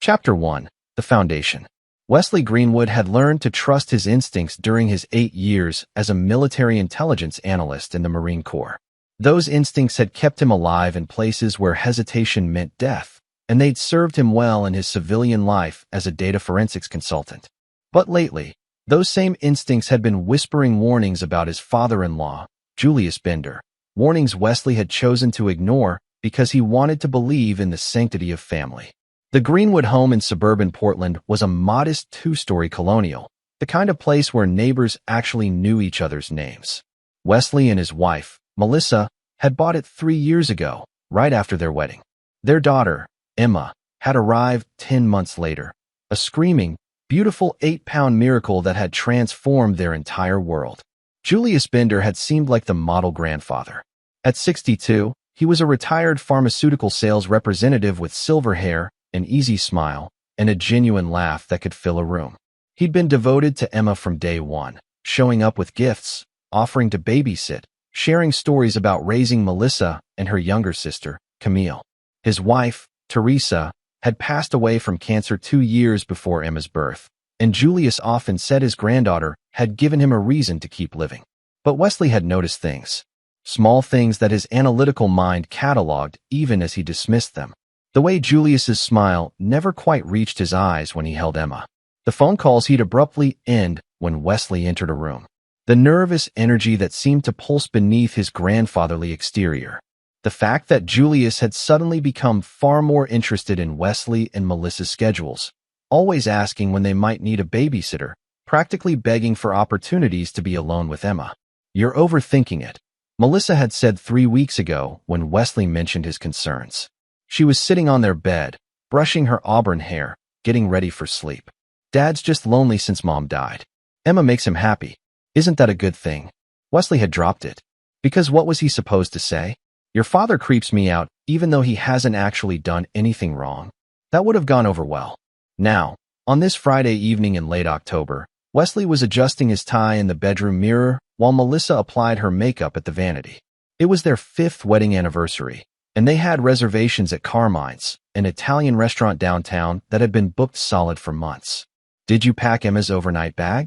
Chapter 1. The Foundation. Wesley Greenwood had learned to trust his instincts during his 8 years as a military intelligence analyst in the Marine Corps. Those instincts had kept him alive in places where hesitation meant death, and they'd served him well in his civilian life as a data forensics consultant. But lately, those same instincts had been whispering warnings about his father-in-law, Julius Bender, warnings Wesley had chosen to ignore because he wanted to believe in the sanctity of family. The Greenwood home in suburban Portland was a modest 2-story colonial, the kind of place where neighbors actually knew each other's names. Wesley and his wife, Melissa, had bought it 3 years ago, right after their wedding. Their daughter, Emma, had arrived 10 months later, a screaming, beautiful 8-pound miracle that had transformed their entire world. Julius Bender had seemed like the model grandfather. At 62, he was a retired pharmaceutical sales representative with silver hair, an easy smile, and a genuine laugh that could fill a room. He'd been devoted to Emma from day one, showing up with gifts, offering to babysit, sharing stories about raising Melissa and her younger sister, Camille. His wife, Teresa, had passed away from cancer 2 years before Emma's birth, and Julius often said his granddaughter had given him a reason to keep living. But Wesley had noticed things. Small things that his analytical mind cataloged even as he dismissed them. The way Julius's smile never quite reached his eyes when he held Emma. The phone calls he'd abruptly end when Wesley entered a room. The nervous energy that seemed to pulse beneath his grandfatherly exterior. The fact that Julius had suddenly become far more interested in Wesley and Melissa's schedules, always asking when they might need a babysitter, practically begging for opportunities to be alone with Emma. "You're overthinking it," Melissa had said 3 weeks ago when Wesley mentioned his concerns. She was sitting on their bed, brushing her auburn hair, getting ready for sleep. "Dad's just lonely since Mom died. Emma makes him happy. Isn't that a good thing?" Wesley had dropped it. Because what was he supposed to say? "Your father creeps me out, even though he hasn't actually done anything wrong." That would have gone over well. Now, on this Friday evening in late October, Wesley was adjusting his tie in the bedroom mirror while Melissa applied her makeup at the vanity. It was their 5th wedding anniversary, and they had reservations at Carmine's, an Italian restaurant downtown that had been booked solid for months. "Did you pack Emma's overnight bag?"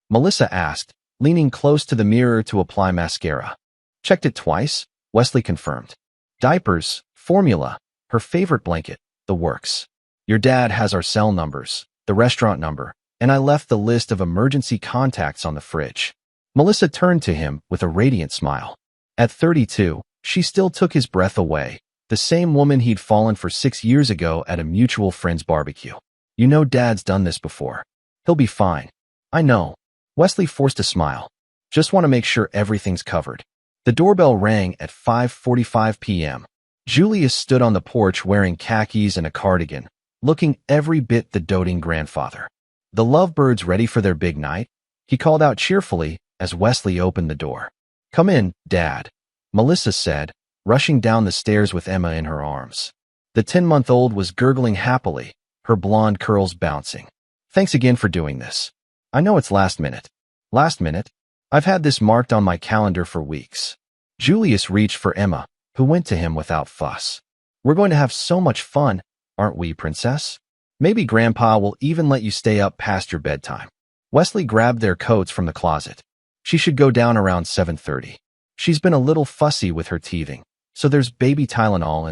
Melissa asked, leaning close to the mirror to apply mascara. "Checked it twice," Wesley confirmed. "Diapers, formula, her favorite blanket, the works. Your dad has our cell numbers, the restaurant number, and I left the list of emergency contacts on the fridge." Melissa turned to him with a radiant smile. At 32, she still took his breath away, the same woman he'd fallen for 6 years ago at a mutual friend's barbecue. "You know Dad's done this before. He'll be fine." "I know." Wesley forced a smile. "Just want to make sure everything's covered." The doorbell rang at 5:45 p.m. Julius stood on the porch wearing khakis and a cardigan, looking every bit the doting grandfather. "The lovebirds ready for their big night?" he called out cheerfully as Wesley opened the door. "Come in, Dad," Melissa said, rushing down the stairs with Emma in her arms. The 10-month-old was gurgling happily, her blonde curls bouncing. "Thanks again for doing this. I know it's last minute." "Last minute? I've had this marked on my calendar for weeks." Julius reached for Emma, who went to him without fuss. "We're going to have so much fun, aren't we, Princess? Maybe Grandpa will even let you stay up past your bedtime." Wesley grabbed their coats from the closet. "She should go down around 7:30. She's been a little fussy with her teething, so there's baby Tylenol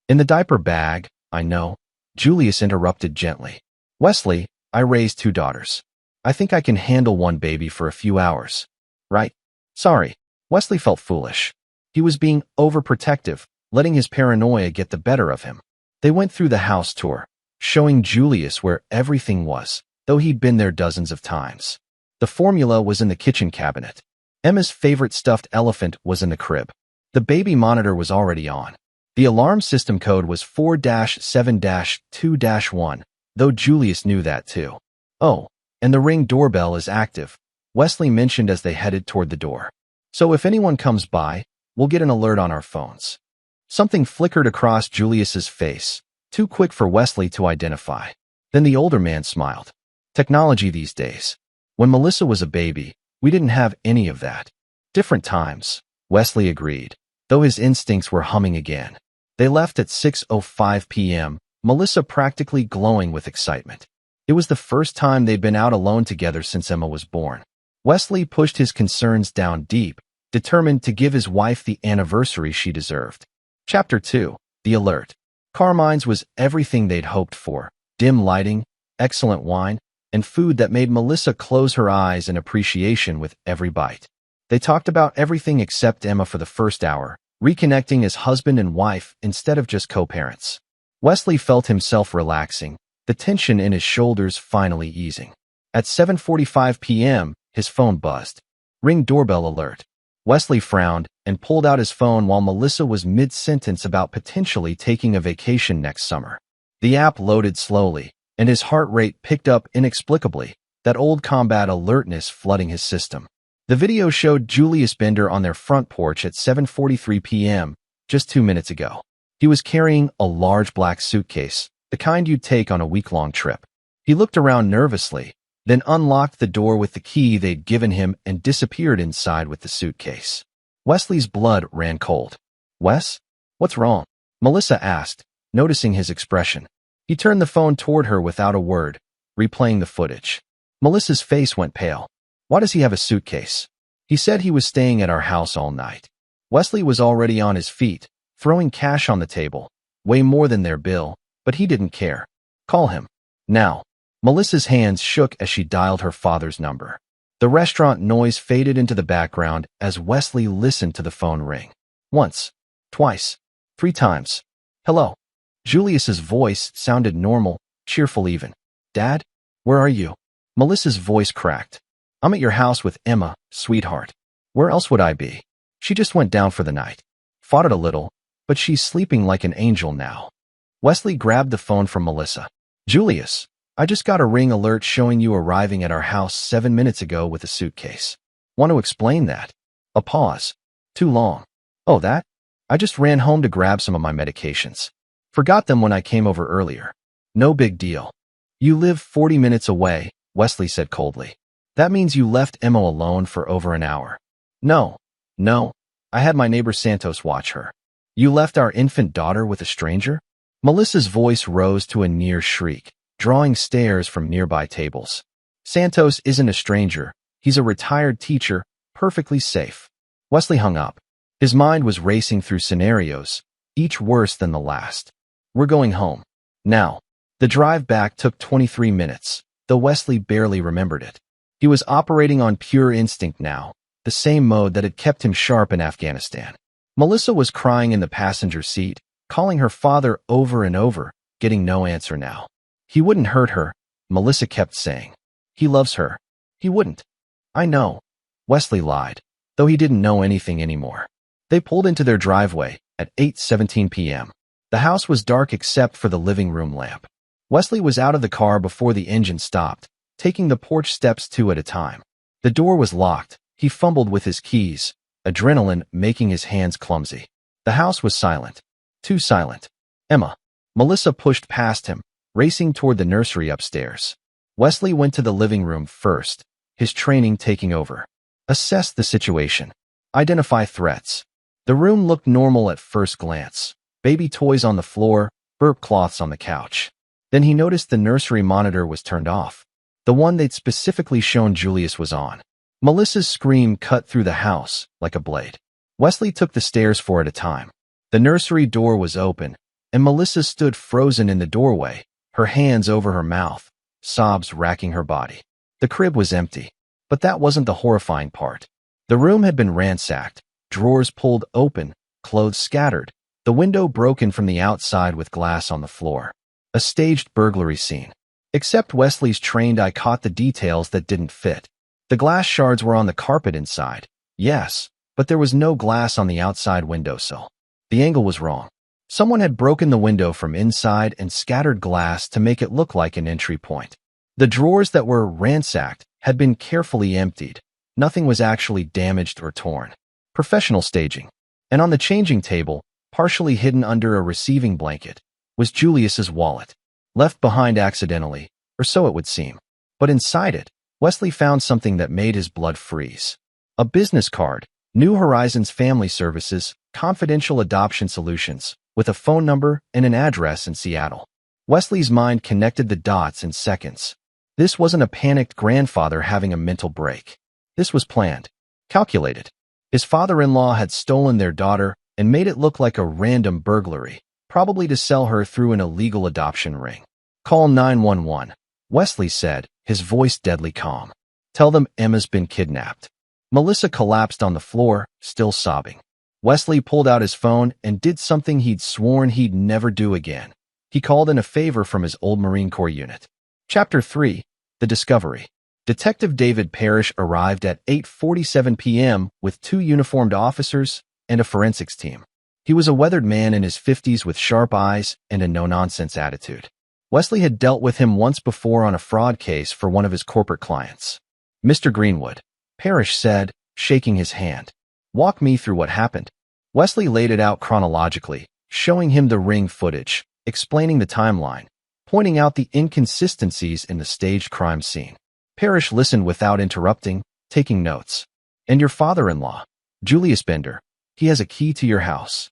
in the diaper bag." "I know," Julius interrupted gently. "Wesley, I raised 2 daughters. I think I can handle one baby for a few hours. Right?" "Sorry." Wesley felt foolish. He was being overprotective, letting his paranoia get the better of him. They went through the house tour, showing Julius where everything was, though he'd been there dozens of times. The formula was in the kitchen cabinet. Emma's favorite stuffed elephant was in the crib. The baby monitor was already on. The alarm system code was 4-7-2-1, though Julius knew that too. "Oh, and the Ring doorbell is active," Wesley mentioned as they headed toward the door. "So if anyone comes by, we'll get an alert on our phones." Something flickered across Julius's face, too quick for Wesley to identify. Then the older man smiled. "Technology these days. When Melissa was a baby, we didn't have any of that." "Different times," Wesley agreed, though his instincts were humming again. They left at 6:05 p.m., Melissa practically glowing with excitement. It was the first time they'd been out alone together since Emma was born. Wesley pushed his concerns down deep, determined to give his wife the anniversary she deserved. Chapter 2. The Alert. Carmine's was everything they'd hoped for. Dim lighting, excellent wine, and food that made Melissa close her eyes in appreciation with every bite. They talked about everything except Emma for the first hour, reconnecting as husband and wife instead of just co-parents. Wesley felt himself relaxing, the tension in his shoulders finally easing. At 7:45 p.m., his phone buzzed. Ring doorbell alert. Wesley frowned and pulled out his phone while Melissa was mid-sentence about potentially taking a vacation next summer. The app loaded slowly, and his heart rate picked up inexplicably, that old combat alertness flooding his system. The video showed Julius Bender on their front porch at 7:43 p.m., just 2 minutes ago. He was carrying a large black suitcase, the kind you'd take on a week-long trip. He looked around nervously, then unlocked the door with the key they'd given him and disappeared inside with the suitcase. Wesley's blood ran cold. "Wes? What's wrong?" Melissa asked, noticing his expression. He turned the phone toward her without a word, replaying the footage. Melissa's face went pale. "Why does he have a suitcase? He said he was staying at our house all night." Wesley was already on his feet, throwing cash on the table, way more than their bill, but he didn't care. "Call him. Now." Melissa's hands shook as she dialed her father's number. The restaurant noise faded into the background as Wesley listened to the phone ring. Once, twice, 3 times. "Hello." Julius's voice sounded normal, cheerful even. "Dad? Where are you?" Melissa's voice cracked. "I'm at your house with Emma, sweetheart. Where else would I be? She just went down for the night. Fought it a little, but she's sleeping like an angel now." Wesley grabbed the phone from Melissa. "Julius, I just got a ring alert showing you arriving at our house 7 minutes ago with a suitcase. Want to explain that?" A pause. "Too long." "Oh, that? I just ran home to grab some of my medications. Forgot them when I came over earlier. No big deal." "You live 40 minutes away," Wesley said coldly. "That means you left Emma alone for over an hour." No. I had my neighbor Santos watch her." "You left our infant daughter with a stranger?" Melissa's voice rose to a near shriek, drawing stares from nearby tables. "Santos isn't a stranger. He's a retired teacher, perfectly safe." Wesley hung up. His mind was racing through scenarios, each worse than the last. "We're going home. Now." The drive back took 23 minutes, though Wesley barely remembered it. He was operating on pure instinct now, the same mode that had kept him sharp in Afghanistan. Melissa was crying in the passenger seat, calling her father over and over, getting no answer now. "He wouldn't hurt her," Melissa kept saying. "He loves her. He wouldn't." "I know." Wesley lied, though he didn't know anything anymore. They pulled into their driveway at 8:17 p.m. The house was dark except for the living room lamp. Wesley was out of the car before the engine stopped, taking the porch steps 2 at a time. The door was locked. He fumbled with his keys, adrenaline making his hands clumsy. The house was silent. Too silent. "Emma." Melissa pushed past him, racing toward the nursery upstairs. Wesley went to the living room first, his training taking over. Assess the situation. Identify threats. The room looked normal at first glance. Baby toys on the floor, burp cloths on the couch. Then he noticed the nursery monitor was turned off. The one they'd specifically shown Julius was on. Melissa's scream cut through the house like a blade. Wesley took the stairs 4 at a time. The nursery door was open, and Melissa stood frozen in the doorway, her hands over her mouth, sobs racking her body. The crib was empty, but that wasn't the horrifying part. The room had been ransacked, drawers pulled open, clothes scattered, the window broken from the outside with glass on the floor. A staged burglary scene. Except Wesley's trained eye caught the details that didn't fit. The glass shards were on the carpet inside, yes, but there was no glass on the outside windowsill. The angle was wrong. Someone had broken the window from inside and scattered glass to make it look like an entry point. The drawers that were ransacked had been carefully emptied. Nothing was actually damaged or torn. Professional staging. And on the changing table, partially hidden under a receiving blanket, was Julius's wallet. Left behind accidentally, or so it would seem. But inside it, Wesley found something that made his blood freeze. A business card, New Horizons Family Services, Confidential Adoption Solutions, with a phone number and an address in Seattle. Wesley's mind connected the dots in seconds. This wasn't a panicked grandfather having a mental break. This was planned, calculated. His father-in-law had stolen their daughter and made it look like a random burglary, probably to sell her through an illegal adoption ring. "Call 911, Wesley said, his voice deadly calm. "Tell them Emma's been kidnapped." Melissa collapsed on the floor, still sobbing. Wesley pulled out his phone and did something he'd sworn he'd never do again. He called in a favor from his old Marine Corps unit. Chapter 3. The Discovery. Detective David Parrish arrived at 8:47 p.m. with 2 uniformed officers and a forensics team. He was a weathered man in his 50s with sharp eyes and a no-nonsense attitude. Wesley had dealt with him once before on a fraud case for one of his corporate clients. "Mr. Greenwood," Parrish said, shaking his hand. "Walk me through what happened." Wesley laid it out chronologically, showing him the ring footage, explaining the timeline, pointing out the inconsistencies in the staged crime scene. Parrish listened without interrupting, taking notes. "And your father-in-law, Julius Bender, he has a key to your house."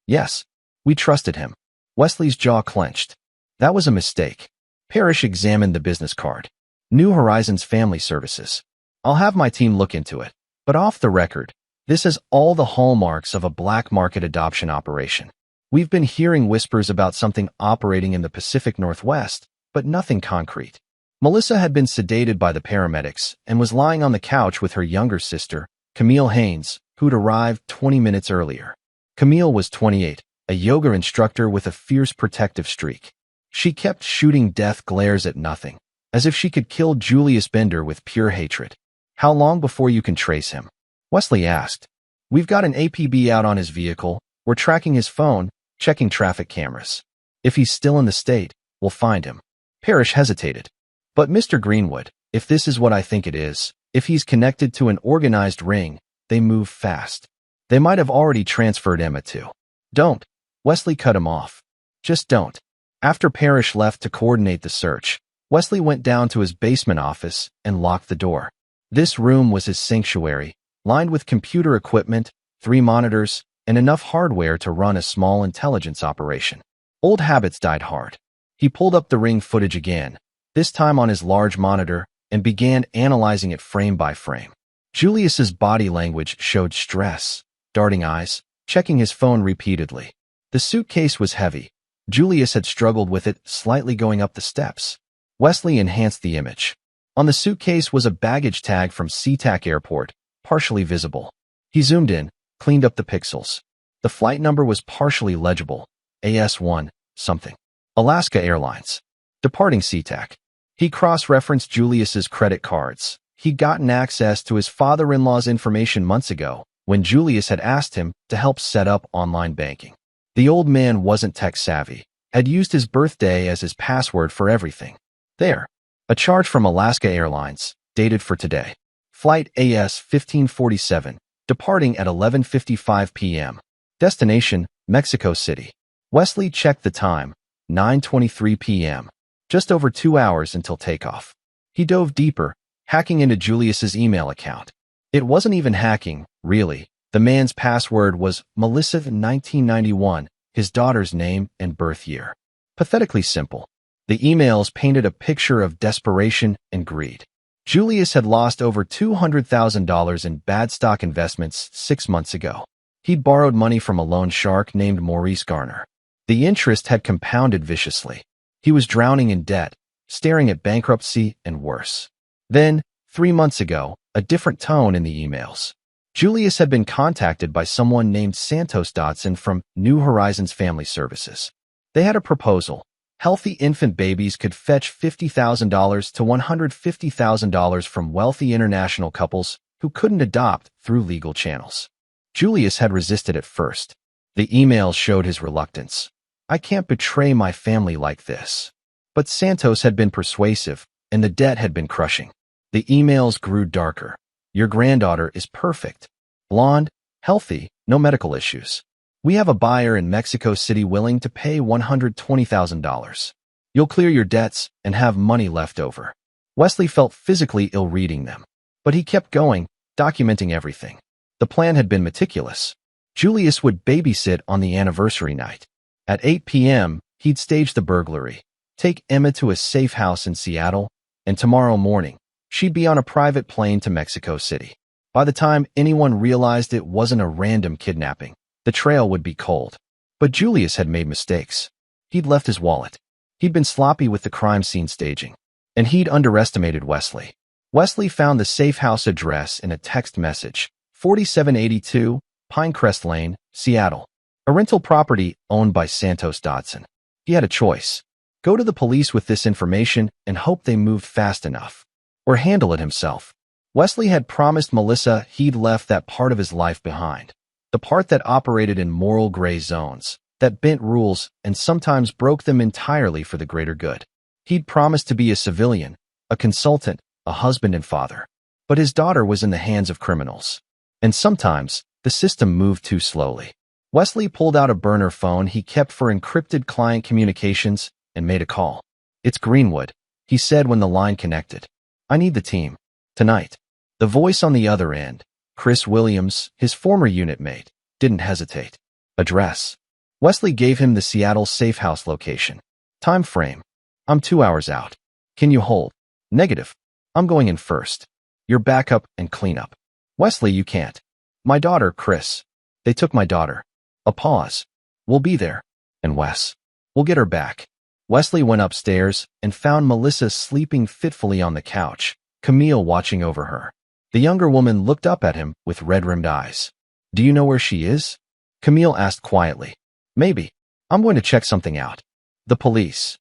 "Yes, we trusted him." Wesley's jaw clenched. "That was a mistake." Parrish examined the business card. "New Horizons Family Services. I'll have my team look into it. But off the record, this has all the hallmarks of a black market adoption operation. We've been hearing whispers about something operating in the Pacific Northwest, but nothing concrete." Melissa had been sedated by the paramedics and was lying on the couch with her younger sister, Camille Haynes, who'd arrived 20 minutes earlier. Camille was 28, a yoga instructor with a fierce protective streak. She kept shooting death glares at nothing, as if she could kill Julius Bender with pure hatred. "How long before you can trace him?" Wesley asked. "We've got an APB out on his vehicle. We're tracking his phone, checking traffic cameras. If he's still in the state, we'll find him." Parrish hesitated. "But Mr. Greenwood, if this is what I think it is, if he's connected to an organized ring, they move fast. They might have already transferred Emma to." "Don't," Wesley cut him off. "Just don't." After Parrish left to coordinate the search, Wesley went down to his basement office and locked the door. This room was his sanctuary, lined with computer equipment, 3 monitors, and enough hardware to run a small intelligence operation. Old habits died hard. He pulled up the ring footage again, this time on his large monitor, and began analyzing it frame by frame. Julius's body language showed stress, darting eyes, checking his phone repeatedly. The suitcase was heavy. Julius had struggled with it slightly going up the steps. Wesley enhanced the image. On the suitcase was a baggage tag from SeaTac Airport, partially visible. He zoomed in, cleaned up the pixels. The flight number was partially legible, AS1, something. Alaska Airlines. Departing SeaTac. He cross-referenced Julius's credit cards. He'd gotten access to his father-in-law's information months ago, when Julius had asked him to help set up online banking. The old man wasn't tech-savvy, had used his birthday as his password for everything. There. A charge from Alaska Airlines, dated for today. Flight AS 1547, departing at 11:55 p.m. Destination, Mexico City. Wesley checked the time, 9:23 p.m. Just over 2 hours until takeoff. He dove deeper, hacking into Julius's email account. It wasn't even hacking, really. The man's password was Melissa 1991, his daughter's name and birth year. Pathetically simple. The emails painted a picture of desperation and greed. Julius had lost over $200,000 in bad stock investments 6 months ago. He'd borrowed money from a loan shark named Maurice Garner. The interest had compounded viciously. He was drowning in debt, staring at bankruptcy and worse. Then, 3 months ago, a different tone in the emails. Julius had been contacted by someone named Santos Dotson from New Horizons Family Services. They had a proposal. Healthy infant babies could fetch $50,000 to $150,000 from wealthy international couples who couldn't adopt through legal channels. Julius had resisted at first. The emails showed his reluctance. "I can't betray my family like this." But Santos had been persuasive, and the debt had been crushing. The emails grew darker. "Your granddaughter is perfect. Blonde, healthy, no medical issues. We have a buyer in Mexico City willing to pay $120,000. You'll clear your debts and have money left over." Wesley felt physically ill reading them. But he kept going, documenting everything. The plan had been meticulous. Julius would babysit on the anniversary night. At 8 p.m., he'd stage the burglary. take Emma to a safe house in Seattle, and tomorrow morning, she'd be on a private plane to Mexico City. By the time anyone realized it wasn't a random kidnapping, the trail would be cold. But Julius had made mistakes. He'd left his wallet. He'd been sloppy with the crime scene staging. And he'd underestimated Wesley. Wesley found the safe house address in a text message, 4782 Pinecrest Lane, Seattle. A rental property owned by Santos Dodson. He had a choice. Go to the police with this information and hope they moved fast enough. Or handle it himself. Wesley had promised Melissa he'd left that part of his life behind. The part that operated in moral gray zones, that bent rules and sometimes broke them entirely for the greater good. He'd promised to be a civilian, a consultant, a husband and father. But his daughter was in the hands of criminals. And sometimes, the system moved too slowly. Wesley pulled out a burner phone he kept for encrypted client communications and made a call. "It's Greenwood," he said when the line connected. "I need the team. Tonight." The voice on the other end, Chris Williams, his former unit mate, didn't hesitate. "Address." Wesley gave him the Seattle safe house location. "Time frame. I'm 2 hours out. Can you hold?" "Negative. I'm going in first. Your backup and cleanup." "Wesley, you can't." "My daughter, Chris. They took my daughter." A pause. "We'll be there." "And Wes? We'll get her back." Wesley went upstairs and found Melissa sleeping fitfully on the couch, Camille watching over her. The younger woman looked up at him with red-rimmed eyes. "Do you know where she is?" Camille asked quietly. "Maybe. I'm going to check something out. The police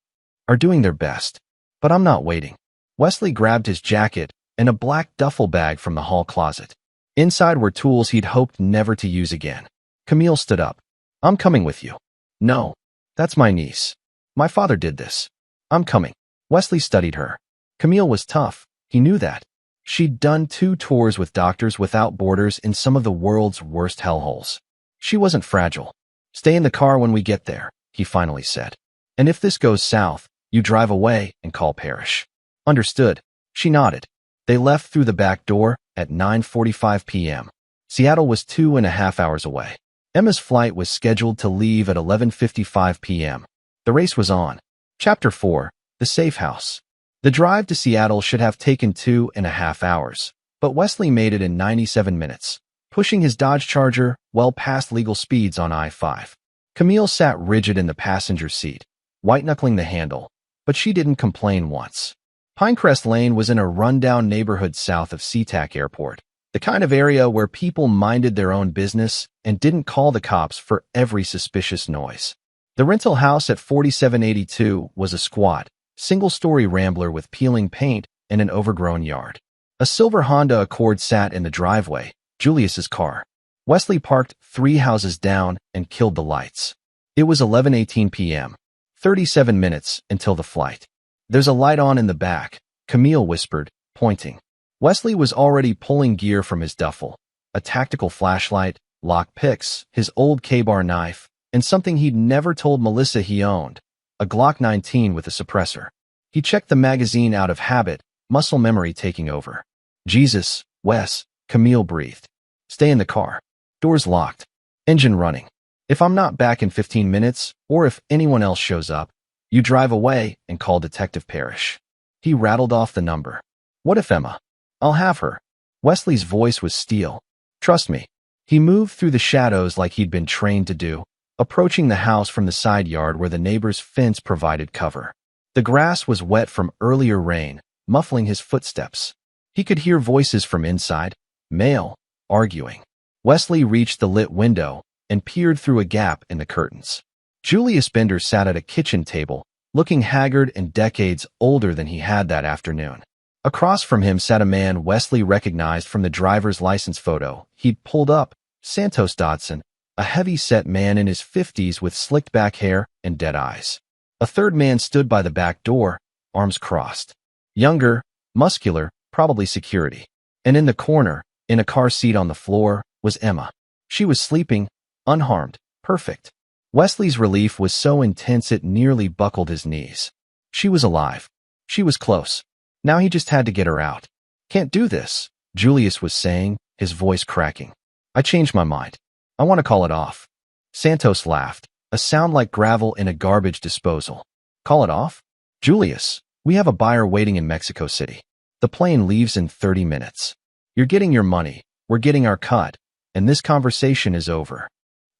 are doing their best, but I'm not waiting." Wesley grabbed his jacket and a black duffel bag from the hall closet. Inside were tools he'd hoped never to use again. Camille stood up. "I'm coming with you." "No. That's my niece. My father did this. I'm coming." Wesley studied her. Camille was tough. He knew that. She'd done 2 tours with Doctors Without Borders in some of the world's worst hellholes. She wasn't fragile. "Stay in the car when we get there," he finally said. "And if this goes south, you drive away and call Parrish." "Understood." She nodded. They left through the back door at 9:45 p.m. Seattle was 2.5 hours away. Emma's flight was scheduled to leave at 11:55 p.m. The race was on. Chapter 4, The Safe House. The drive to Seattle should have taken 2.5 hours, but Wesley made it in 97 minutes, pushing his Dodge Charger well past legal speeds on I-5. Camille sat rigid in the passenger seat, white-knuckling the handle, but she didn't complain once. Pinecrest Lane was in a rundown neighborhood south of SeaTac Airport, the kind of area where people minded their own business and didn't call the cops for every suspicious noise. The rental house at 4782 was a squat, single-story rambler with peeling paint and an overgrown yard. A silver Honda Accord sat in the driveway, Julius's car. Wesley parked 3 houses down and killed the lights. It was 11:18 p.m., 37 minutes until the flight. "There's a light on in the back," Camille whispered, pointing. Wesley was already pulling gear from his duffel, a tactical flashlight, lock picks, his old K-bar knife, and something he'd never told Melissa he owned, a Glock 19 with a suppressor. He checked the magazine out of habit, muscle memory taking over. "Jesus, Wes," Camille breathed. "Stay in the car. Doors locked. Engine running. If I'm not back in 15 minutes, or if anyone else shows up, you drive away and call Detective Parrish." He rattled off the number. "What if Emma?" "I'll have her." Wesley's voice was steel. "Trust me." He moved through the shadows like he'd been trained to do, approaching the house from the side yard where the neighbor's fence provided cover. The grass was wet from earlier rain, muffling his footsteps. He could hear voices from inside, male, arguing. Wesley reached the lit window and peered through a gap in the curtains. Julius Bender sat at a kitchen table, looking haggard and decades older than he had that afternoon. Across from him sat a man Wesley recognized from the driver's license photo he'd pulled up, Santos Dodson, a heavy-set man in his 50s with slicked-back hair and dead eyes. A third man stood by the back door, arms crossed. Younger, muscular, probably security. And in the corner, in a car seat on the floor, was Emma. She was sleeping, unharmed, perfect. Wesley's relief was so intense it nearly buckled his knees. She was alive. She was close. Now he just had to get her out. "Can't do this," Julius was saying, his voice cracking. "I changed my mind. I want to call it off." Santos laughed, a sound like gravel in a garbage disposal. "Call it off?" Julius, we have a buyer waiting in Mexico City. The plane leaves in 30 minutes. You're getting your money, we're getting our cut, and this conversation is over.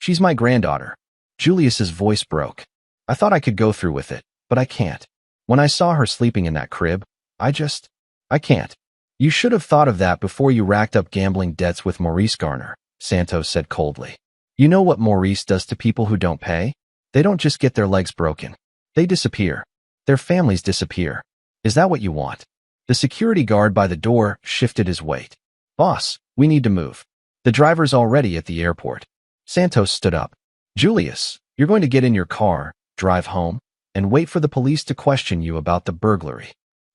She's my granddaughter. Julius's voice broke. I thought I could go through with it, but I can't. When I saw her sleeping in that crib, I can't. You should have thought of that before you racked up gambling debts with Maurice Garner, Santos said coldly. You know what Maurice does to people who don't pay? They don't just get their legs broken. They disappear. Their families disappear. Is that what you want? The security guard by the door shifted his weight. Boss, we need to move. The driver's already at the airport. Santos stood up. Julius, you're going to get in your car, drive home, and wait for the police to question you about the burglary.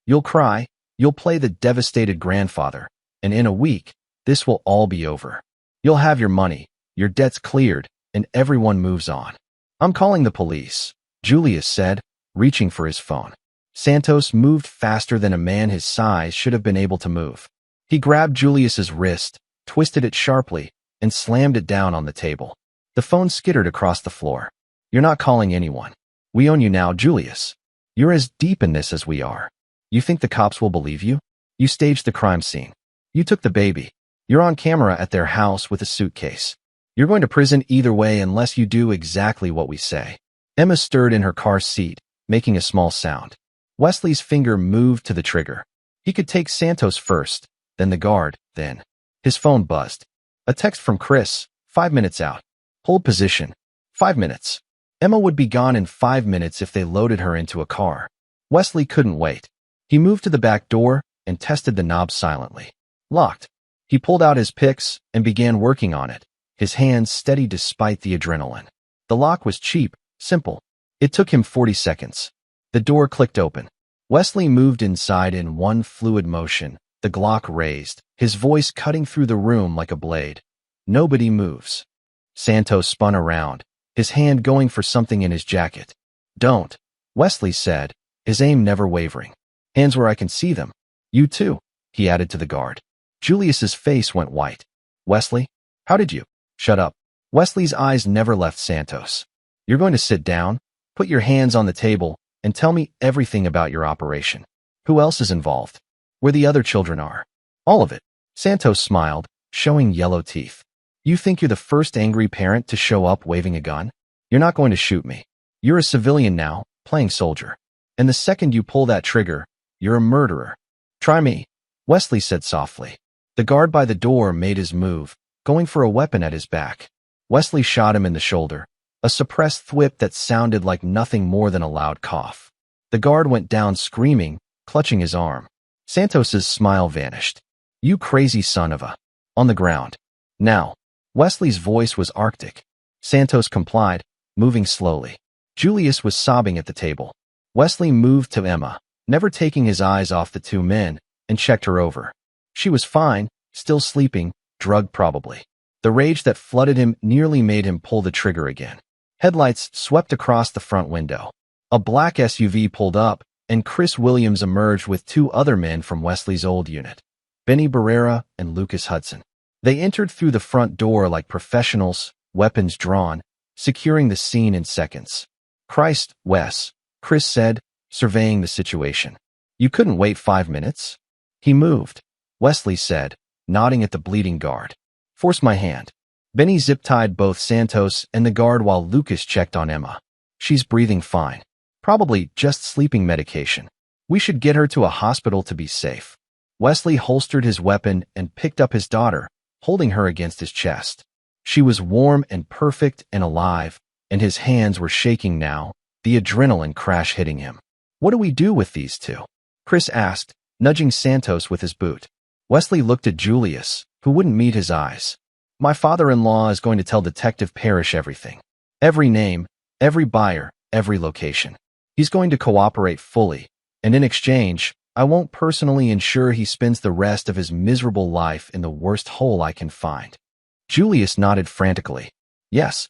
You'll cry, you'll play the devastated grandfather, and in a week, this will all be over. You'll have your money, your debts cleared, and everyone moves on. I'm calling the police, Julius said, reaching for his phone. Santos moved faster than a man his size should have been able to move. He grabbed Julius's wrist, twisted it sharply, and slammed it down on the table. The phone skittered across the floor. You're not calling anyone. We own you now, Julius. You're as deep in this as we are. You think the cops will believe you? You staged the crime scene. You took the baby. You're on camera at their house with a suitcase. You're going to prison either way unless you do exactly what we say. Emma stirred in her car seat, making a small sound. Wesley's finger moved to the trigger. He could take Santos first, then the guard, then. His phone buzzed. A text from Chris, 5 minutes out. Hold position. 5 minutes. Emma would be gone in 5 minutes if they loaded her into a car. Wesley couldn't wait. He moved to the back door and tested the knob silently. Locked. He pulled out his picks and began working on it, his hands steady despite the adrenaline. The lock was cheap, simple. It took him 40 seconds. The door clicked open. Wesley moved inside in one fluid motion, the Glock raised, his voice cutting through the room like a blade. Nobody moves. Santos spun around, his hand going for something in his jacket. Don't, Wesley said, his aim never wavering. Hands where I can see them. You too, he added to the guard. Julius's face went white. Wesley, how did you? Shut up. Wesley's eyes never left Santos. You're going to sit down, put your hands on the table, and tell me everything about your operation. Who else is involved? Where the other children are? All of it. Santos smiled, showing yellow teeth. You think you're the first angry parent to show up waving a gun? You're not going to shoot me. You're a civilian now, playing soldier. And the second you pull that trigger, you're a murderer. Try me, Wesley said softly. The guard by the door made his move, going for a weapon at his back. Wesley shot him in the shoulder, a suppressed thwip that sounded like nothing more than a loud cough. The guard went down screaming, clutching his arm. Santos's smile vanished. You crazy son of a... On the ground. Now. Wesley's voice was arctic. Santos complied, moving slowly. Julius was sobbing at the table. Wesley moved to Emma, never taking his eyes off the two men, and checked her over. She was fine, still sleeping, drugged probably. The rage that flooded him nearly made him pull the trigger again. Headlights swept across the front window. A black SUV pulled up, and Chris Williams emerged with two other men from Wesley's old unit, Benny Barrera and Lucas Hudson. They entered through the front door like professionals, weapons drawn, securing the scene in seconds. Christ, Wes, Chris said, surveying the situation. You couldn't wait 5 minutes? He moved, Wesley said, nodding at the bleeding guard. Force my hand. Benny zip-tied both Santos and the guard while Lucas checked on Emma. She's breathing fine. Probably just sleeping medication. We should get her to a hospital to be safe. Wesley holstered his weapon and picked up his daughter, holding her against his chest. She was warm and perfect and alive, and his hands were shaking now, the adrenaline crash hitting him. What do we do with these two? Chris asked, nudging Santos with his boot. Wesley looked at Julius, who wouldn't meet his eyes. My father-in-law is going to tell Detective Parrish everything. Every name, every buyer, every location. He's going to cooperate fully, and in exchange, I won't personally ensure he spends the rest of his miserable life in the worst hole I can find. Julius nodded frantically. Yes,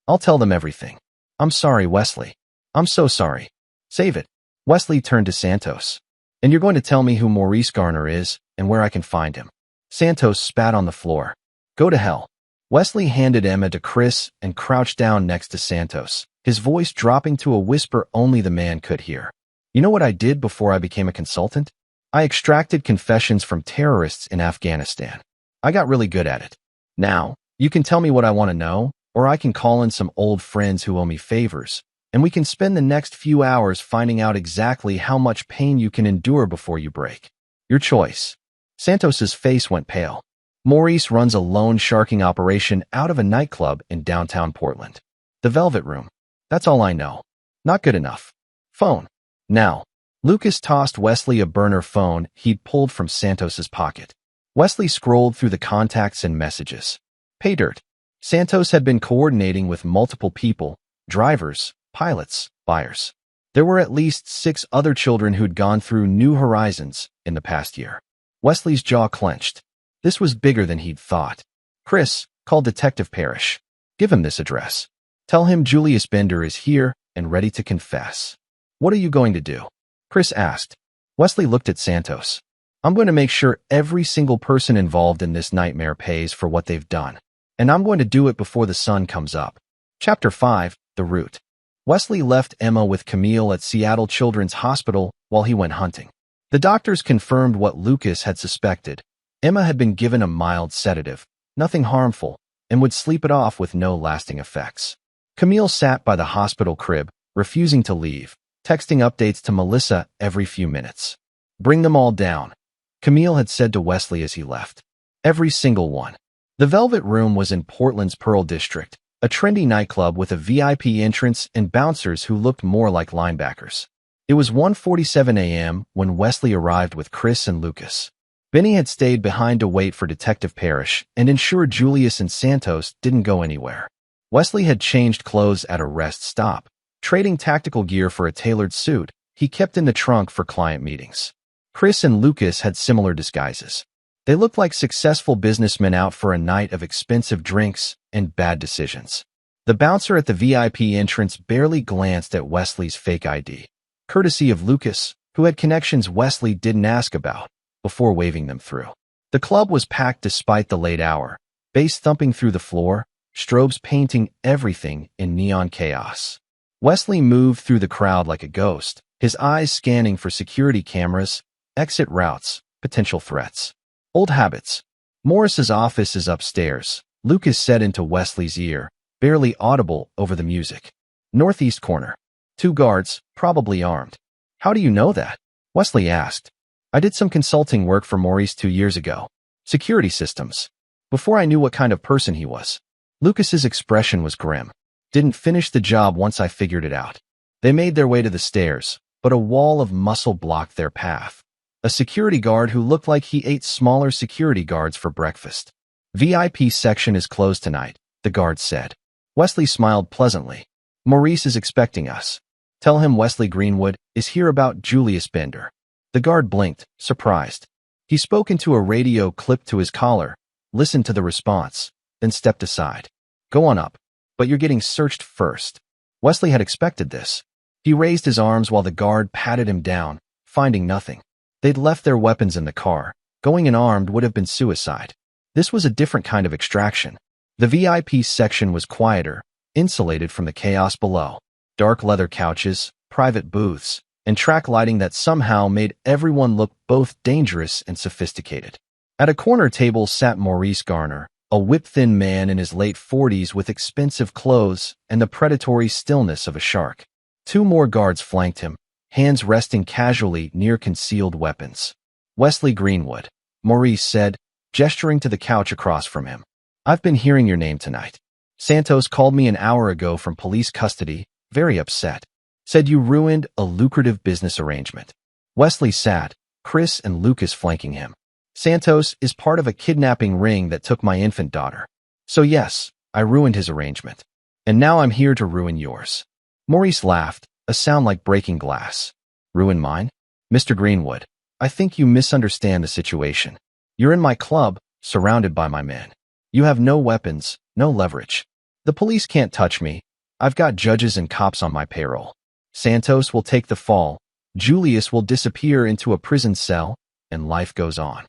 I'll tell them everything. I'm sorry, Wesley. I'm so sorry. Save it. Wesley turned to Santos. And you're going to tell me who Maurice Garner is and where I can find him. Santos spat on the floor. Go to hell. Wesley handed Emma to Chris and crouched down next to Santos, his voice dropping to a whisper only the man could hear. You know what I did before I became a consultant? I extracted confessions from terrorists in Afghanistan. I got really good at it. Now, you can tell me what I want to know, or I can call in some old friends who owe me favors, and we can spend the next few hours finding out exactly how much pain you can endure before you break. Your choice. Santos's face went pale. Maurice runs a loan sharking operation out of a nightclub in downtown Portland. The Velvet Room. That's all I know. Not good enough. Phone. Now. Lucas tossed Wesley a burner phone he'd pulled from Santos's pocket. Wesley scrolled through the contacts and messages. Pay dirt. Santos had been coordinating with multiple people, drivers, pilots, buyers. There were at least 6 other children who'd gone through New Horizons in the past year. Wesley's jaw clenched. This was bigger than he'd thought. Chris, call Detective Parrish. Give him this address. Tell him Julius Bender is here and ready to confess. What are you going to do? Chris asked. Wesley looked at Santos. I'm going to make sure every single person involved in this nightmare pays for what they've done. And I'm going to do it before the sun comes up. Chapter 5, The Route. Wesley left Emma with Camille at Seattle Children's Hospital while he went hunting. The doctors confirmed what Lucas had suspected. Emma had been given a mild sedative, nothing harmful, and would sleep it off with no lasting effects. Camille sat by the hospital crib, refusing to leave, texting updates to Melissa every few minutes. Bring them all down, Camille had said to Wesley as he left. Every single one. The Velvet Room was in Portland's Pearl District, a trendy nightclub with a VIP entrance and bouncers who looked more like linebackers. It was 1:47 a.m. when Wesley arrived with Chris and Lucas. Benny had stayed behind to wait for Detective Parrish and ensure Julius and Santos didn't go anywhere. Wesley had changed clothes at a rest stop, trading tactical gear for a tailored suit he kept in the trunk for client meetings. Chris and Lucas had similar disguises. They looked like successful businessmen out for a night of expensive drinks and bad decisions. The bouncer at the VIP entrance barely glanced at Wesley's fake ID, courtesy of Lucas, who had connections Wesley didn't ask about, before waving them through. The club was packed despite the late hour, bass thumping through the floor, strobes painting everything in neon chaos. Wesley moved through the crowd like a ghost, his eyes scanning for security cameras, exit routes, potential threats. Old habits. Morris's office is upstairs, Lucas said into Wesley's ear, barely audible over the music. Northeast corner. 2 guards, probably armed. How do you know that? Wesley asked. I did some consulting work for Maurice 2 years ago. Security systems. Before I knew what kind of person he was. Lucas's expression was grim. Didn't finish the job once I figured it out. They made their way to the stairs, but a wall of muscle blocked their path. A security guard who looked like he ate smaller security guards for breakfast. VIP section is closed tonight, the guard said. Wesley smiled pleasantly. Maurice is expecting us. Tell him Wesley Greenwood is here about Julius Bender. The guard blinked, surprised. He spoke into a radio clipped to his collar, listened to the response, then stepped aside. Go on up, but you're getting searched first. Wesley had expected this. He raised his arms while the guard patted him down, finding nothing. They'd left their weapons in the car. Going in armed would have been suicide. This was a different kind of extraction. The VIP section was quieter, insulated from the chaos below. Dark leather couches, private booths, and track lighting that somehow made everyone look both dangerous and sophisticated. At a corner table sat Maurice Garner, a whip-thin man in his late 40s with expensive clothes and the predatory stillness of a shark. 2 more guards flanked him, hands resting casually near concealed weapons. Wesley Greenwood, Maurice said, gesturing to the couch across from him. I've been hearing your name tonight. Santos called me an hour ago from police custody, very upset. Said you ruined a lucrative business arrangement. Wesley sat, Chris and Lucas flanking him. Santos is part of a kidnapping ring that took my infant daughter. So yes, I ruined his arrangement. And now I'm here to ruin yours. Maurice laughed, a sound like breaking glass. Ruin mine? Mr. Greenwood, I think you misunderstand the situation. You're in my club, surrounded by my men. You have no weapons, no leverage. The police can't touch me. I've got judges and cops on my payroll. Santos will take the fall, Julius will disappear into a prison cell, and life goes on.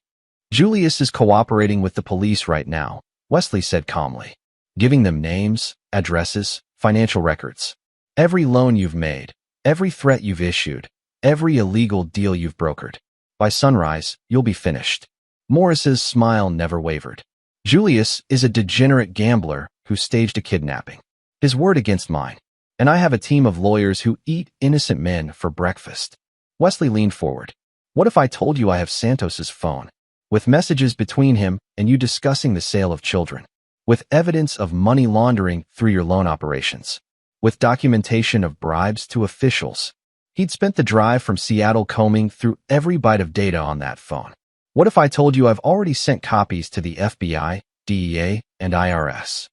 Julius is cooperating with the police right now, Wesley said calmly, giving them names, addresses, financial records. Every loan you've made, every threat you've issued, every illegal deal you've brokered. By sunrise, you'll be finished. Morris's smile never wavered. Julius is a degenerate gambler who staged a kidnapping. His word against mine. And I have a team of lawyers who eat innocent men for breakfast. Wesley leaned forward. What if I told you I have Santos's phone, with messages between him and you discussing the sale of children, with evidence of money laundering through your loan operations, with documentation of bribes to officials? He'd spent the drive from Seattle combing through every byte of data on that phone. What if I told you I've already sent copies to the FBI, DEA, and IRS?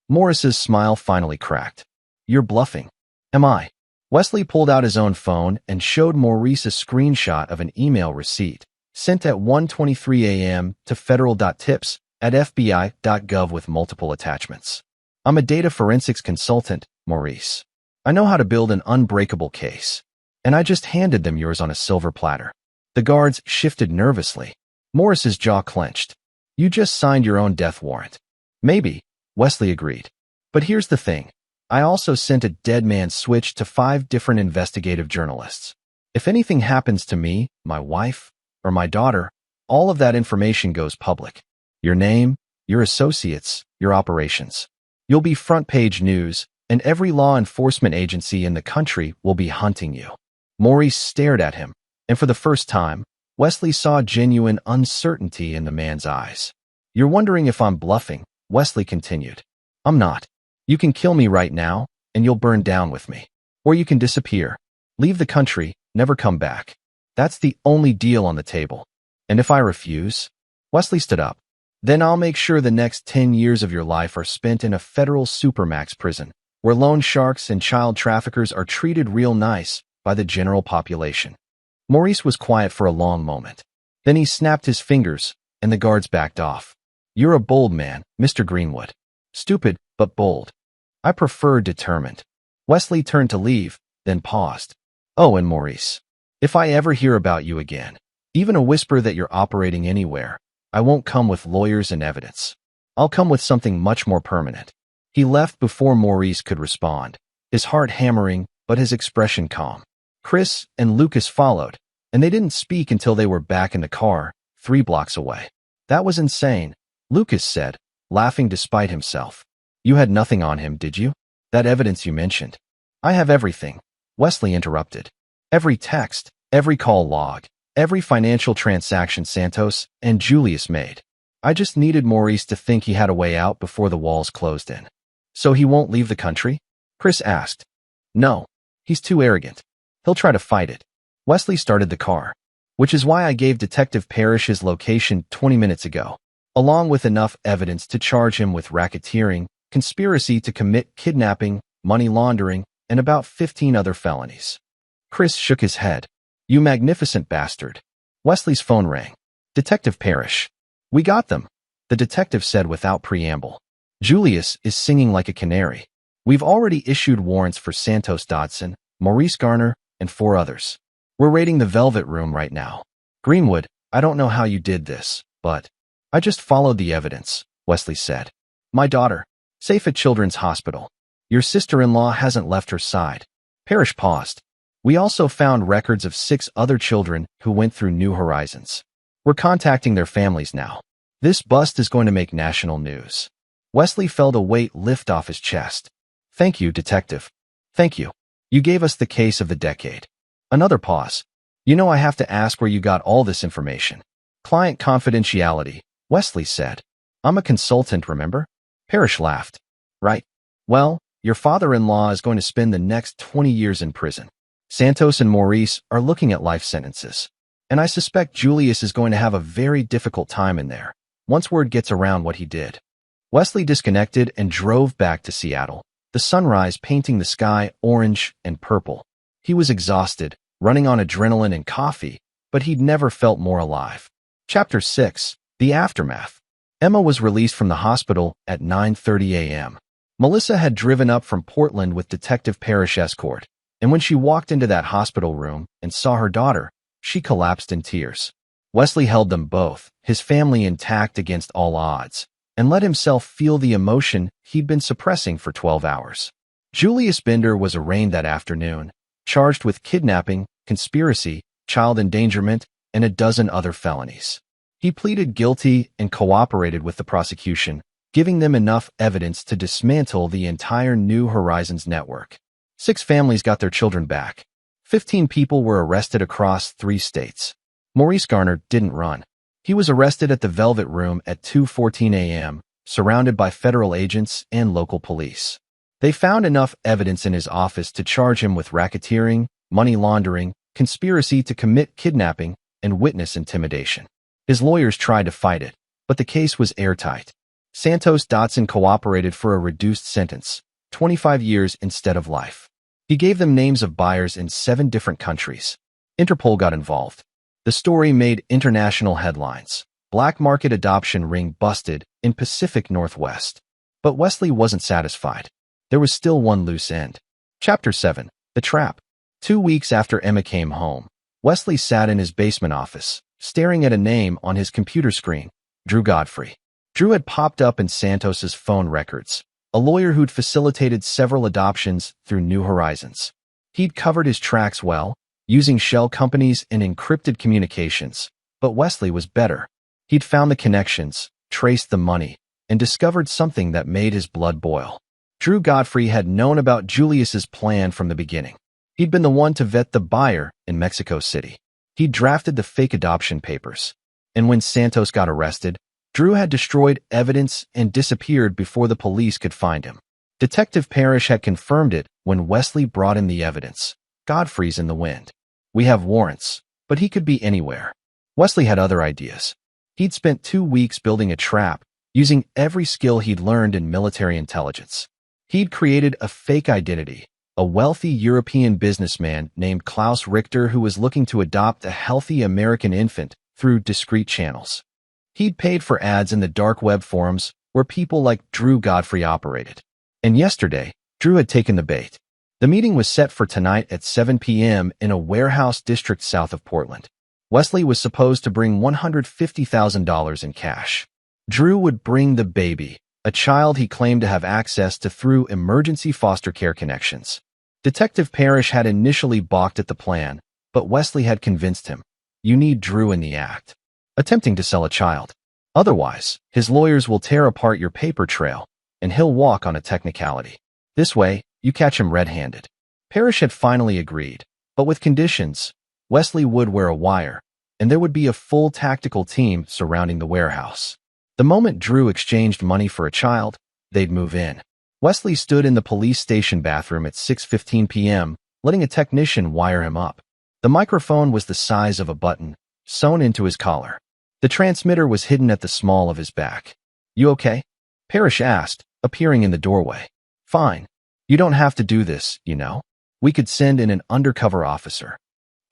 Morris's smile finally cracked. You're bluffing. Am I? Wesley pulled out his own phone and showed Maurice a screenshot of an email receipt sent at 1:23 a.m. to federal.tips@fbi.gov with multiple attachments. I'm a data forensics consultant, Maurice. I know how to build an unbreakable case. And I just handed them yours on a silver platter. The guards shifted nervously. Morris's jaw clenched. You just signed your own death warrant. Maybe, Wesley agreed. But here's the thing. I also sent a dead man's switch to 5 different investigative journalists. If anything happens to me, my wife, or my daughter, all of that information goes public. Your name, your associates, your operations. You'll be front-page news, and every law enforcement agency in the country will be hunting you. Maurice stared at him, and for the first time, Wesley saw genuine uncertainty in the man's eyes. You're wondering if I'm bluffing, Wesley continued. I'm not. You can kill me right now, and you'll burn down with me. Or you can disappear. Leave the country, never come back. That's the only deal on the table. And if I refuse? Wesley stood up. Then I'll make sure the next 10 years of your life are spent in a federal supermax prison, where loan sharks and child traffickers are treated real nice by the general population. Maurice was quiet for a long moment. Then he snapped his fingers, and the guards backed off. You're a bold man, Mr. Greenwood. Stupid, but bold. I prefer determined. Wesley turned to leave, then paused. Oh, and Maurice, if I ever hear about you again, even a whisper that you're operating anywhere, I won't come with lawyers and evidence. I'll come with something much more permanent. He left before Maurice could respond, his heart hammering, but his expression calm. Chris and Lucas followed, and they didn't speak until they were back in the car, 3 blocks away. That was insane, Lucas said, laughing despite himself. You had nothing on him, did you? That evidence you mentioned. I have everything, Wesley interrupted. Every text, every call log, every financial transaction Santos and Julius made. I just needed Maurice to think he had a way out before the walls closed in. So he won't leave the country? Chris asked. No, he's too arrogant. He'll try to fight it. Wesley started the car, which is why I gave Detective Parrish his location 20 minutes ago, along with enough evidence to charge him with racketeering, conspiracy to commit kidnapping, money laundering, and about 15 other felonies. Chris shook his head. You magnificent bastard. Wesley's phone rang. Detective Parrish. We got them, the detective said without preamble. Julius is singing like a canary. We've already issued warrants for Santos Dodson, Maurice Garner, and 4 others. We're raiding the Velvet Room right now. Greenwood, I don't know how you did this, but I just followed the evidence, Wesley said. My daughter, safe at Children's Hospital. Your sister-in-law hasn't left her side. Parrish paused. We also found records of 6 other children who went through New Horizons. We're contacting their families now. This bust is going to make national news. Wesley felt a weight lift off his chest. Thank you, detective. Thank you. You gave us the case of the decade. Another pause. You know I have to ask where you got all this information. Client confidentiality, Wesley said. I'm a consultant, remember? Parrish laughed. Right. Well, your father-in-law is going to spend the next 20 years in prison. Santos and Maurice are looking at life sentences. And I suspect Julius is going to have a very difficult time in there, once word gets around what he did. Wesley disconnected and drove back to Seattle, the sunrise painting the sky orange and purple. He was exhausted, running on adrenaline and coffee, but he'd never felt more alive. Chapter 6. The Aftermath. Emma was released from the hospital at 9:30 a.m. Melissa had driven up from Portland with Detective Parrish escort, and when she walked into that hospital room and saw her daughter, she collapsed in tears. Wesley held them both, his family intact against all odds, and let himself feel the emotion he'd been suppressing for 12 hours. Julius Binder was arraigned that afternoon, charged with kidnapping, conspiracy, child endangerment, and a dozen other felonies. He pleaded guilty and cooperated with the prosecution, giving them enough evidence to dismantle the entire New Horizons network. 6 families got their children back. 15 people were arrested across 3 states. Maurice Garner didn't run. He was arrested at the Velvet Room at 2:14 a.m., surrounded by federal agents and local police. They found enough evidence in his office to charge him with racketeering, money laundering, conspiracy to commit kidnapping, and witness intimidation. His lawyers tried to fight it, but the case was airtight. Santos Dotson cooperated for a reduced sentence, 25 years instead of life. He gave them names of buyers in 7 different countries. Interpol got involved. The story made international headlines. Black market adoption ring busted in Pacific Northwest. But Wesley wasn't satisfied. There was still one loose end. Chapter 7. The Trap. 2 weeks after Emma came home, Wesley sat in his basement office, staring at a name on his computer screen, Drew Godfrey. Drew had popped up in Santos's phone records, a lawyer who'd facilitated several adoptions through New Horizons. He'd covered his tracks well, using shell companies and encrypted communications, but Wesley was better. He'd found the connections, traced the money, and discovered something that made his blood boil. Drew Godfrey had known about Julius's plan from the beginning. He'd been the one to vet the buyer in Mexico City. He'd drafted the fake adoption papers. And when Santos got arrested, Drew had destroyed evidence and disappeared before the police could find him. Detective Parrish had confirmed it when Wesley brought in the evidence. Godfrey's in the wind. We have warrants, but he could be anywhere. Wesley had other ideas. He'd spent 2 weeks building a trap, using every skill he'd learned in military intelligence. He'd created a fake identity, a wealthy European businessman named Klaus Richter who was looking to adopt a healthy American infant through discreet channels. He'd paid for ads in the dark web forums where people like Drew Godfrey operated. And yesterday, Drew had taken the bait. The meeting was set for tonight at 7 p.m. in a warehouse district south of Portland. Wesley was supposed to bring $150,000 in cash. Drew would bring the baby, a child he claimed to have access to through emergency foster care connections. Detective Parrish had initially balked at the plan, but Wesley had convinced him. You need Drew in the act. Attempting to sell a child. Otherwise, his lawyers will tear apart your paper trail, and he'll walk on a technicality. This way, you catch him red-handed. Parrish had finally agreed, but with conditions. Wesley would wear a wire, and there would be a full tactical team surrounding the warehouse. The moment Drew exchanged money for a child, they'd move in. Wesley stood in the police station bathroom at 6:15 p.m., letting a technician wire him up. The microphone was the size of a button, sewn into his collar. The transmitter was hidden at the small of his back. You okay? Parrish asked, appearing in the doorway. Fine. You don't have to do this, you know. We could send in an undercover officer.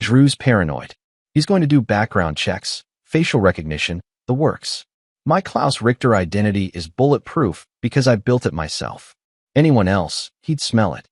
Drew's paranoid. He's going to do background checks, facial recognition, the works. My Klaus Richter identity is bulletproof because I built it myself. Anyone else, he'd smell it.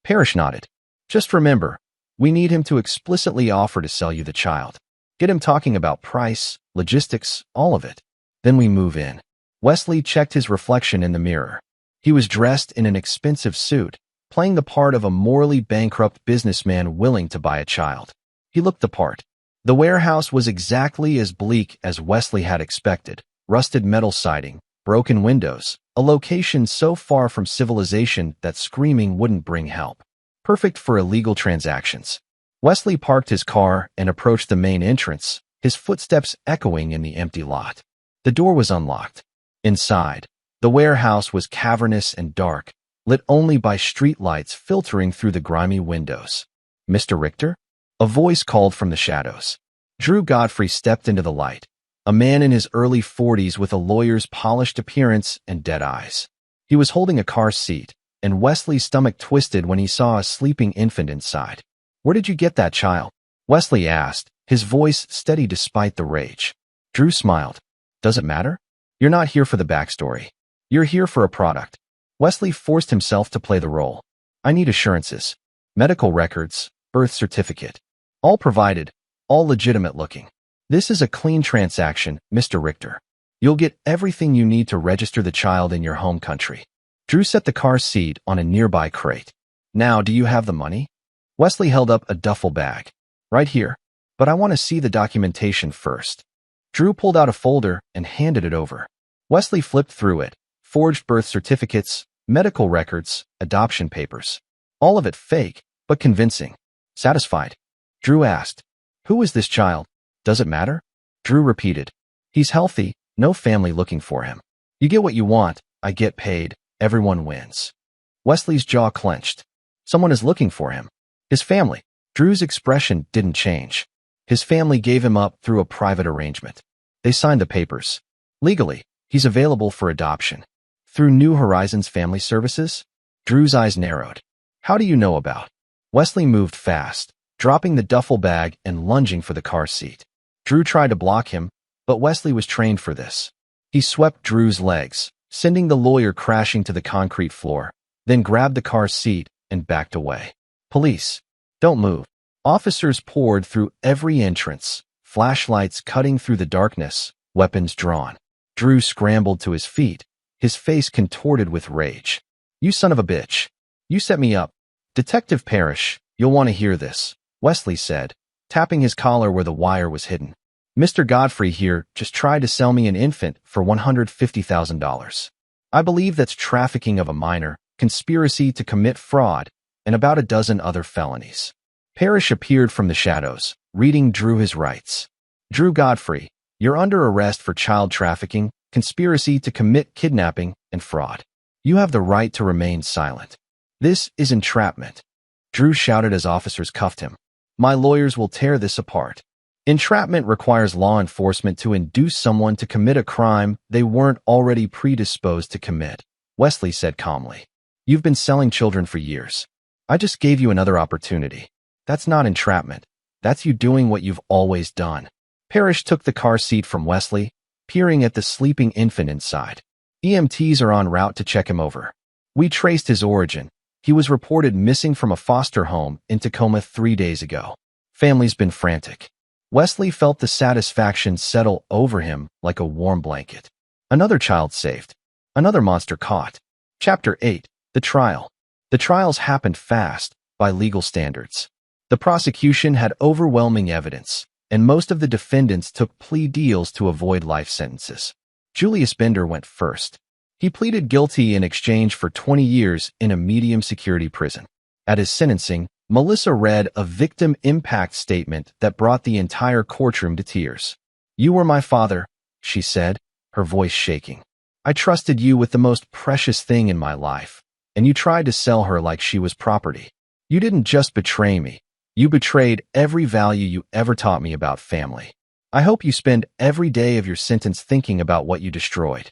Parrish nodded. Just remember, we need him to explicitly offer to sell you the child. Get him talking about price, logistics, all of it. Then we move in. Wesley checked his reflection in the mirror. He was dressed in an expensive suit, playing the part of a morally bankrupt businessman willing to buy a child. He looked the part. The warehouse was exactly as bleak as Wesley had expected. Rusted metal siding, broken windows, a location so far from civilization that screaming wouldn't bring help. Perfect for illegal transactions. Wesley parked his car and approached the main entrance, his footsteps echoing in the empty lot. The door was unlocked. Inside, the warehouse was cavernous and dark, lit only by street lights filtering through the grimy windows. Mr. Richter? A voice called from the shadows. Drew Godfrey stepped into the light, a man in his early 40s with a lawyer's polished appearance and dead eyes. He was holding a car seat, and Wesley's stomach twisted when he saw a sleeping infant inside. Where did you get that child? Wesley asked, his voice steady despite the rage. Drew smiled. Does it matter? You're not here for the backstory. You're here for a product. Wesley forced himself to play the role. I need assurances. Medical records, birth certificate. All provided, all legitimate looking. This is a clean transaction, Mr. Richter. You'll get everything you need to register the child in your home country. Drew set the car seat on a nearby crate. Now, do you have the money? Wesley held up a duffel bag. Right here. But I want to see the documentation first. Drew pulled out a folder and handed it over. Wesley flipped through it. Forged birth certificates, medical records, adoption papers. All of it fake, but convincing. Satisfied? Drew asked, "Who is this child? Does it matter?" Drew repeated, "He's healthy, no family looking for him. You get what you want, I get paid, everyone wins." Wesley's jaw clenched. Someone is looking for him. His family. Drew's expression didn't change. His family gave him up through a private arrangement. They signed the papers. Legally, he's available for adoption. Through New Horizons Family Services? Drew's eyes narrowed. How do you know about? Wesley moved fast, dropping the duffel bag and lunging for the car seat. Drew tried to block him, but Wesley was trained for this. He swept Drew's legs, sending the lawyer crashing to the concrete floor, then grabbed the car seat and backed away. Police. Don't move. Officers poured through every entrance, flashlights cutting through the darkness, weapons drawn. Drew scrambled to his feet, his face contorted with rage. "You son of a bitch. You set me up." "Detective Parrish, you'll want to hear this," Wesley said, tapping his collar where the wire was hidden. "Mr. Godfrey here just tried to sell me an infant for $150,000. I believe that's trafficking of a minor, conspiracy to commit fraud, and about a dozen other felonies." Parrish appeared from the shadows, reading Drew his rights. "Drew Godfrey, you're under arrest for child trafficking, conspiracy to commit kidnapping, and fraud. You have the right to remain silent. This is entrapment." Drew shouted as officers cuffed him. "My lawyers will tear this apart. Entrapment requires law enforcement to induce someone to commit a crime they weren't already predisposed to commit," Wesley said calmly. "You've been selling children for years. I just gave you another opportunity. That's not entrapment. That's you doing what you've always done." Parrish took the car seat from Wesley, peering at the sleeping infant inside. "EMTs are en route to check him over. We traced his origin. He was reported missing from a foster home in Tacoma 3 days ago. Family's been frantic." Wesley felt the satisfaction settle over him like a warm blanket. Another child saved. Another monster caught. Chapter 8. The Trial. The trials happened fast, by legal standards. The prosecution had overwhelming evidence, and most of the defendants took plea deals to avoid life sentences. Julius Bender went first. He pleaded guilty in exchange for 20 years in a medium-security prison. At his sentencing, Melissa read a victim impact statement that brought the entire courtroom to tears. "You were my father," she said, her voice shaking. "I trusted you with the most precious thing in my life, and you tried to sell her like she was property. You didn't just betray me. You betrayed every value you ever taught me about family. I hope you spend every day of your sentence thinking about what you destroyed."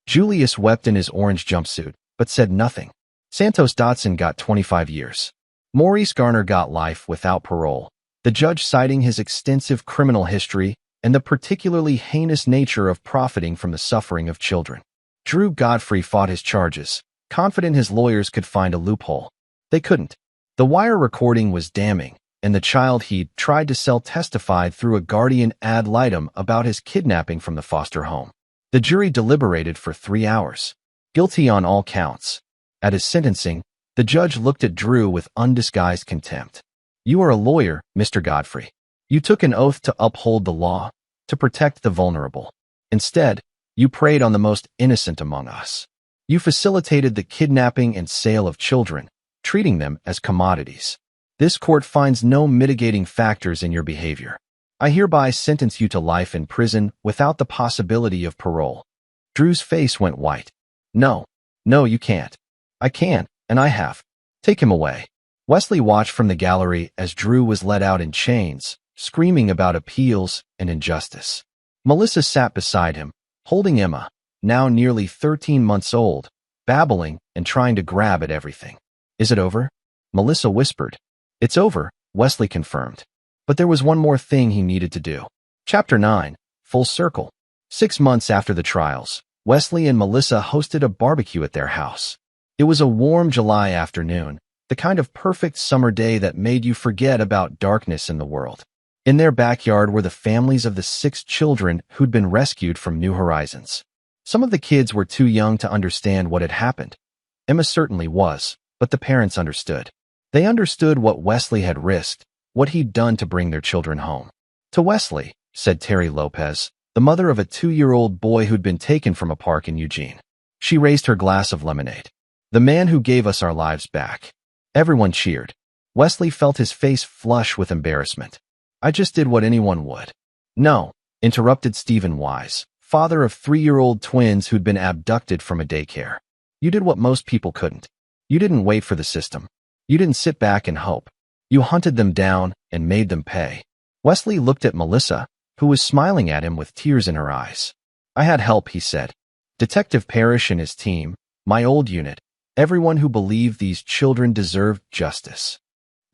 Julius wept in his orange jumpsuit, but said nothing. Santos Dotson got 25 years. Maurice Garner got life without parole, the judge citing his extensive criminal history and the particularly heinous nature of profiting from the suffering of children. Drew Godfrey fought his charges, confident his lawyers could find a loophole. They couldn't. The wire recording was damning, and the child he'd tried to sell testified through a guardian ad litem about his kidnapping from the foster home. The jury deliberated for 3 hours. Guilty on all counts. At his sentencing, the judge looked at Drew with undisguised contempt. "You are a lawyer, Mr. Godfrey. You took an oath to uphold the law, to protect the vulnerable. Instead, you preyed on the most innocent among us. You facilitated the kidnapping and sale of children, treating them as commodities. This court finds no mitigating factors in your behavior. I hereby sentence you to life in prison without the possibility of parole." Drew's face went white. No, you can't." "I can, and I have. Take him away." Wesley watched from the gallery as Drew was let out in chains, screaming about appeals and injustice. Melissa sat beside him, holding Emma, now nearly 13 months old, babbling and trying to grab at everything. "Is it over?" Melissa whispered. "It's over," Wesley confirmed. But there was one more thing he needed to do. Chapter 9. Full Circle. 6 months after the trials, Wesley and Melissa hosted a barbecue at their house. It was a warm July afternoon, the kind of perfect summer day that made you forget about darkness in the world. In their backyard were the families of the 6 children who'd been rescued from New Horizons. Some of the kids were too young to understand what had happened. Emma certainly was, but the parents understood. They understood what Wesley had risked, what he'd done to bring their children home. To Wesley, said Terry Lopez, the mother of a 2-year-old boy who'd been taken from a park in Eugene. She raised her glass of lemonade. The man who gave us our lives back. Everyone cheered. Wesley felt his face flush with embarrassment. I just did what anyone would. No, interrupted Stephen Wise, father of 3-year-old twins who'd been abducted from a daycare. You did what most people couldn't. You didn't wait for the system. You didn't sit back and hope. You hunted them down and made them pay. Wesley looked at Melissa, who was smiling at him with tears in her eyes. I had help, he said. Detective Parrish and his team, my old unit, everyone who believed these children deserved justice.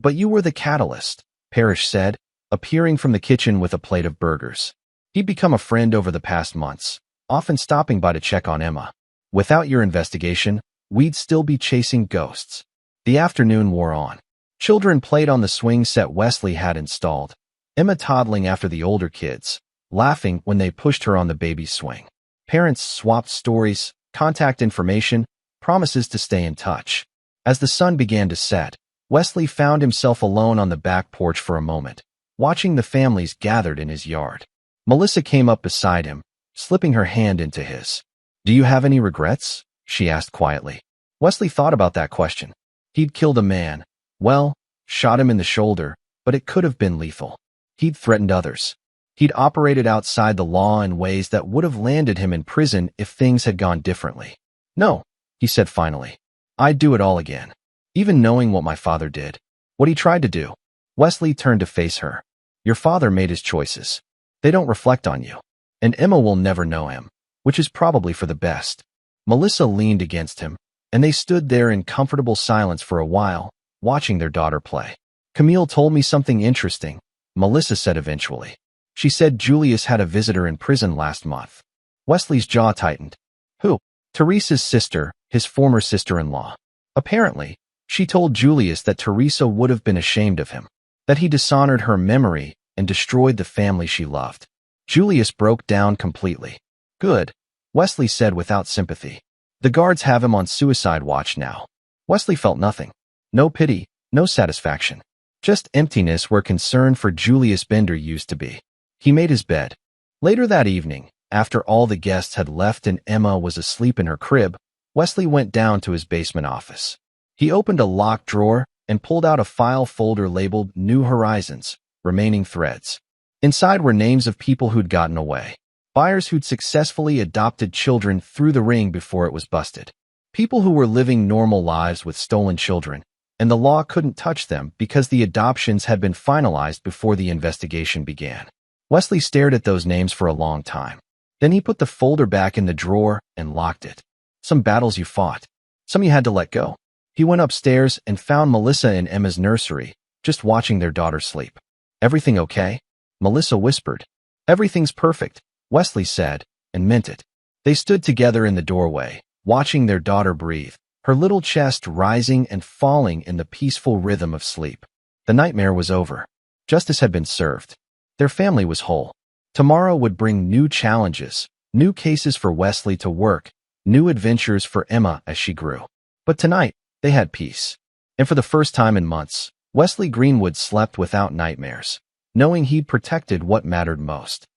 But you were the catalyst, Parrish said, appearing from the kitchen with a plate of burgers. He'd become a friend over the past months, often stopping by to check on Emma. Without your investigation, we'd still be chasing ghosts. The afternoon wore on. Children played on the swing set Wesley had installed, Emma toddling after the older kids, laughing when they pushed her on the baby swing. Parents swapped stories, contact information, promises to stay in touch. As the sun began to set, Wesley found himself alone on the back porch for a moment, watching the families gathered in his yard. Melissa came up beside him, slipping her hand into his. Do you have any regrets? She asked quietly. Wesley thought about that question. He'd killed a man. Well, shot him in the shoulder, but it could have been lethal. He'd threatened others. He'd operated outside the law in ways that would have landed him in prison if things had gone differently. No, he said finally. I'd do it all again. Even knowing what my father did. What he tried to do. Wesley turned to face her. Your father made his choices. They don't reflect on you. And Emma will never know him, which is probably for the best. Melissa leaned against him, and they stood there in comfortable silence for a while, watching their daughter play. Camille told me something interesting, Melissa said eventually. She said Julius had a visitor in prison last month. Wesley's jaw tightened. Who? Teresa's sister, his former sister-in-law. Apparently, she told Julius that Teresa would have been ashamed of him, that he dishonored her memory and destroyed the family she loved. Julius broke down completely. Good, Wesley said without sympathy. The guards have him on suicide watch now. Wesley felt nothing. No pity, no satisfaction. Just emptiness where concern for Julius Bender used to be. He made his bed. Later that evening, after all the guests had left and Emma was asleep in her crib, Wesley went down to his basement office. He opened a locked drawer and pulled out a file folder labeled New Horizons, Remaining Threads. Inside were names of people who'd gotten away. Buyers who'd successfully adopted children through the ring before it was busted. People who were living normal lives with stolen children, and the law couldn't touch them because the adoptions had been finalized before the investigation began. Wesley stared at those names for a long time. Then he put the folder back in the drawer and locked it. Some battles you fought. Some you had to let go. He went upstairs and found Melissa in Emma's nursery, just watching their daughter sleep. Everything okay? Melissa whispered. Everything's perfect, Wesley said, and meant it. They stood together in the doorway, watching their daughter breathe, her little chest rising and falling in the peaceful rhythm of sleep. The nightmare was over. Justice had been served. Their family was whole. Tomorrow would bring new challenges, new cases for Wesley to work, new adventures for Emma as she grew. But tonight, they had peace. And for the first time in months, Wesley Greenwood slept without nightmares, knowing he'd protected what mattered most.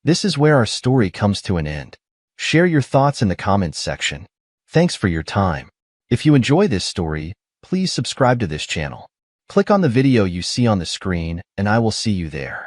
This is where our story comes to an end. Share your thoughts in the comments section. Thanks for your time. If you enjoy this story, please subscribe to this channel. Click on the video you see on the screen, and I will see you there.